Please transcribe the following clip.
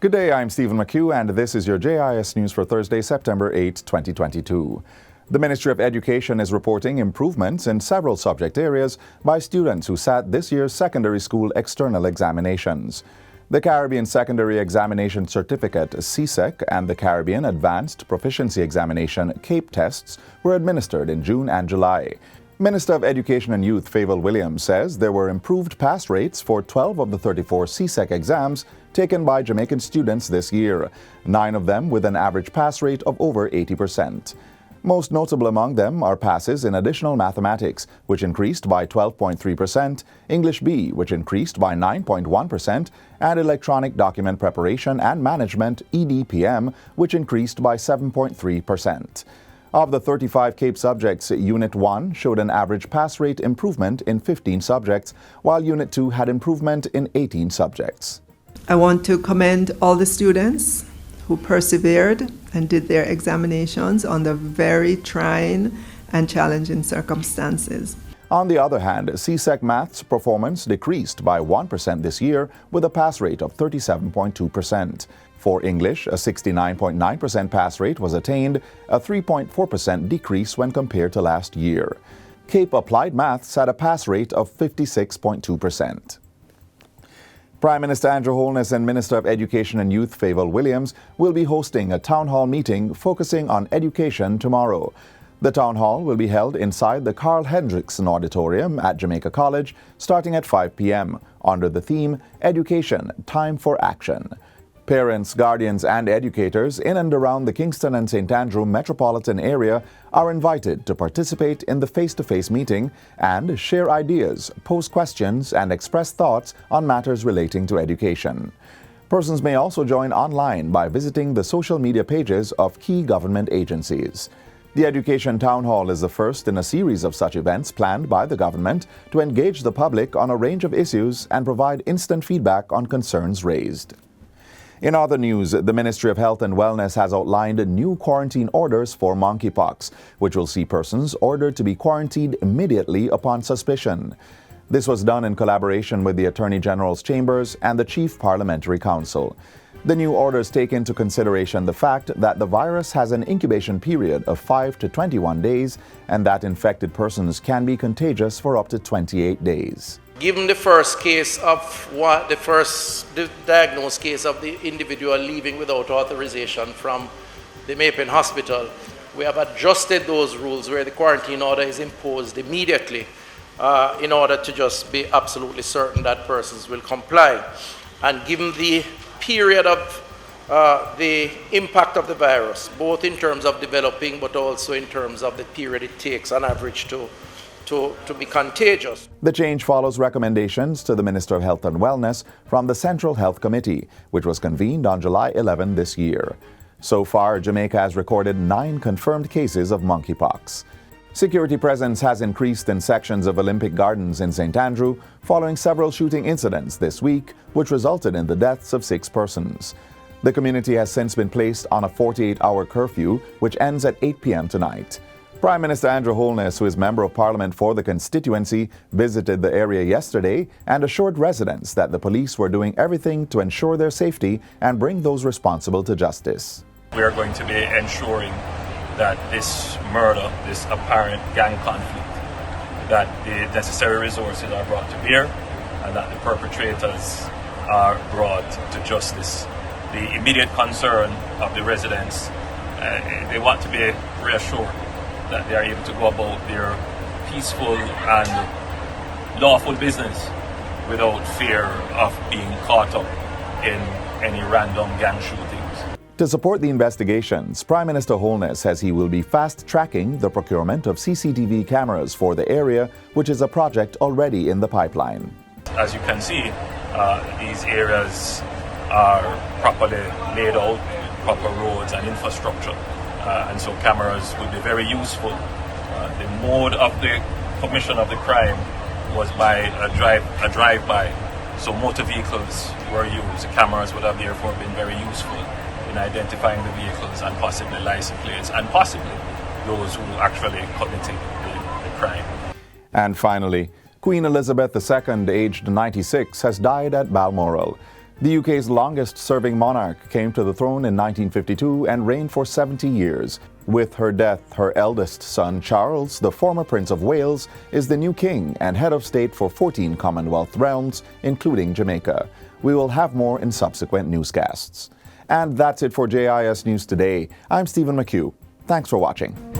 Good day, I'm Stephen McHugh, and this is your JIS News for Thursday, September 8, 2022. The Ministry of Education is reporting improvements in several subject areas by students who sat this year's secondary school external examinations. The Caribbean Secondary Examination Certificate, CSEC, and the Caribbean Advanced Proficiency Examination, CAPE tests were administered in June and July. Minister of Education and Youth Fable Williams says there were improved pass rates for 12 of the 34 CSEC exams taken by Jamaican students this year, 9 of them with an average pass rate of over 80%. Most notable among them are passes in additional mathematics, which increased by 12.3%, English B, which increased by 9.1%, and electronic document preparation and management, EDPM, which increased by 7.3%. Of the 35 CAPE subjects, Unit 1 showed an average pass rate improvement in 15 subjects, while Unit 2 had improvement in 18 subjects. I want to commend all the students who persevered and did their examinations under very trying and challenging circumstances. On the other hand, CSEC Maths performance decreased by 1% this year with a pass rate of 37.2%. For English, a 69.9% pass rate was attained, a 3.4% decrease when compared to last year. CAPE Applied Maths had a pass rate of 56.2%. Prime Minister Andrew Holness and Minister of Education and Youth Fable Williams will be hosting a town hall meeting focusing on education tomorrow. The town hall will be held inside the Carl Hendrickson Auditorium at Jamaica College starting at 5 p.m. under the theme Education, Time for Action. Parents, guardians, and educators in and around the Kingston and St. Andrew metropolitan area are invited to participate in the face-to-face meeting and share ideas, pose questions, and express thoughts on matters relating to education. Persons may also join online by visiting the social media pages of key government agencies. The Education Town Hall is the first in a series of such events planned by the government to engage the public on a range of issues and provide instant feedback on concerns raised. In other news, the Ministry of Health and Wellness has outlined new quarantine orders for monkeypox, which will see persons ordered to be quarantined immediately upon suspicion. This was done in collaboration with the Attorney General's Chambers and the Chief Parliamentary Council. The new orders take into consideration the fact that the virus has an incubation period of 5 to 21 days and that infected persons can be contagious for up to 28 days. Given the first diagnosed case of the individual leaving without authorization from the Maypen Hospital, we have adjusted those rules where the quarantine order is imposed immediately in order to just be absolutely certain that persons will comply. And given the period of the impact of the virus, both in terms of developing but also in terms of the period it takes on average to be contagious. The change follows recommendations to the Minister of Health and Wellness from the Central Health Committee, which was convened on July 11 this year. So far, Jamaica has recorded 9 confirmed cases of monkeypox. Security presence has increased in sections of Olympic Gardens in St. Andrew following several shooting incidents this week, which resulted in the deaths of 6 persons. The community has since been placed on a 48-hour curfew, which ends at 8 p.m. tonight. Prime Minister Andrew Holness, who is Member of Parliament for the constituency, visited the area yesterday and assured residents that the police were doing everything to ensure their safety and bring those responsible to justice. We are going to be ensuring that this murder, this apparent gang conflict, that the necessary resources are brought to bear and that the perpetrators are brought to justice. The immediate concern of the residents, they want to be reassured that they are able to go about their peaceful and lawful business without fear of being caught up in any random gang shootings. To support the investigations, Prime Minister Holness says he will be fast-tracking the procurement of CCTV cameras for the area, which is a project already in the pipeline. As you can see, these areas are properly laid out, proper roads and infrastructure. And so cameras would be very useful. The mode of the commission of the crime was by a drive-by. So motor vehicles were used. The cameras would have therefore been very useful in identifying the vehicles and possibly license plates and possibly those who actually committed the crime. And finally, Queen Elizabeth II, aged 96, has died at Balmoral. The UK's longest-serving monarch came to the throne in 1952 and reigned for 70 years. With her death, her eldest son, Charles, the former Prince of Wales, is the new king and head of state for 14 Commonwealth realms, including Jamaica. We will have more in subsequent newscasts. And that's it for JIS News Today. I'm Stephen McHugh. Thanks for watching.